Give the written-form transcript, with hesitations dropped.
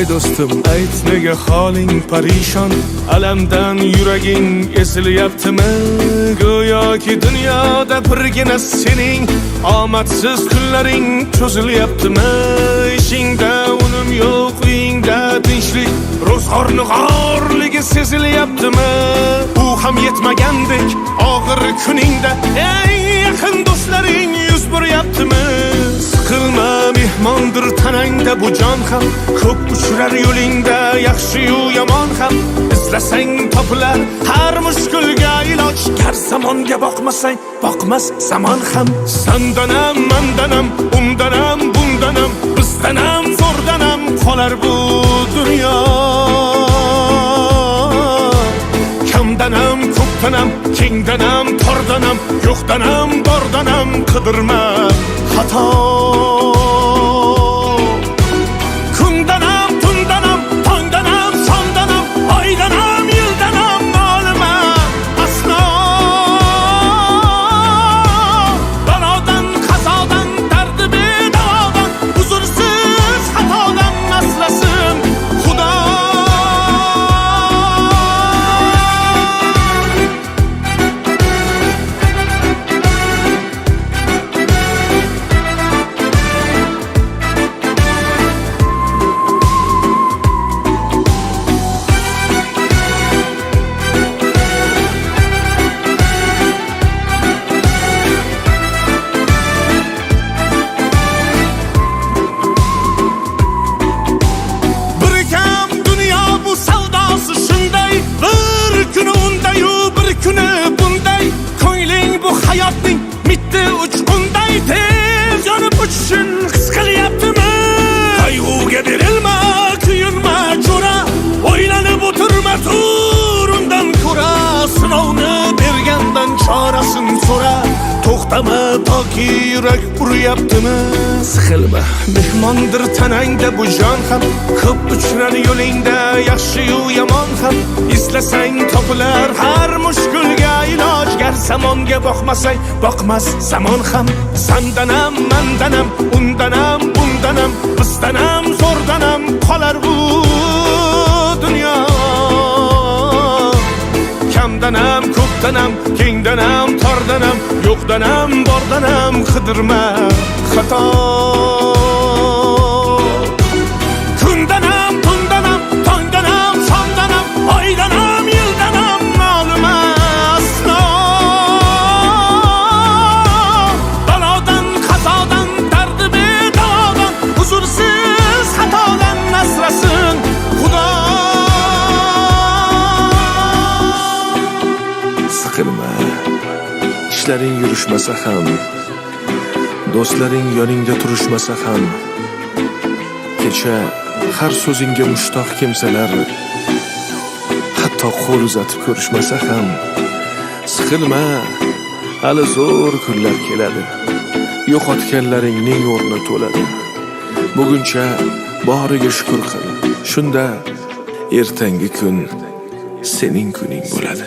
Ay do'stim, ayt nega holing parishon, alamdan yuraging esilyaptimi? Go'yoki dunyoda birgina sening omadsiz kunlaring cho'zilyaptimi? Ishingda unum yo'q, uyingda tinchlik, ro'zg'orning g'orligi sezilyaptimi? U ham yetmagandek og'ir kuningda eng yaqin do'stlaring yuz buryaptimi? Siqilma, mehmondir tanangda bu jon ham, ko'p uchrar yo'lingda yaxshi-yu yomon ham. Izlasang topilar har mushkulga iloj, gar zamonga boqmasang boqmas zamon ham. Sandanam, mandanam, undanam, bundanam, bizdanam, zo'rdanam qolar bu dunyo. Kamdanam, ko'pdanam, kengdanam, tordanam, yo'qdanam, bordanam qidirma xato. Kundanam, tundanam, tongdanam, shomdanam, oydanam, yildanam nolima aslo. Balodan, qazodan, dardi bedavodan, huzursiz xatodan asrasin Xudo. Hayotning mitti uchqunday tez yonib uchishing his qilyaptimi? Qayg'uga berilma, kuyinma jo'ra, o'ylanib o'tirma, tur undan ko'ra. Sinovni bergandan chorasin so'ra, to'xtama toki yurak uryaptimi? Siqilma, mehmondir tanangda bu jon ham, ko'p uchrar yo'lingda yaxshi-yu yomon ham. Izlasang topilar har mushkulga iloj, gar zamonga boqmasang boqmas zamon ham. Sandanam, mandanam, undanam, bundanam, bizdanam, zo'rdanam qolar bu dunyo. Kamdanam, ko'pdanam, kengdanam, tordanam, yo'qdanam, bordanam qidirma xato. Kundanam, tundanam, tongdanam, shomdanam, oydanam, yildanam nolima aslo. Balodan, qazodan, dardi bedavodan, huzursiz xatodan asrasin Xudo. Siqilma, ishlaring yurishmasa ham, do'stlaring yoningda turishmasa ham, kecha har so'zingga mushtoq kimsalar hatto qo'l uzatib ko'rishmasa ham. Siqilma, hali zo'r kunlar keladi, yo'qotganlaringning o'rni to'ladi. Buguncha boriga shukr qil, shunda ertangi kun sening kuning bo'ladi.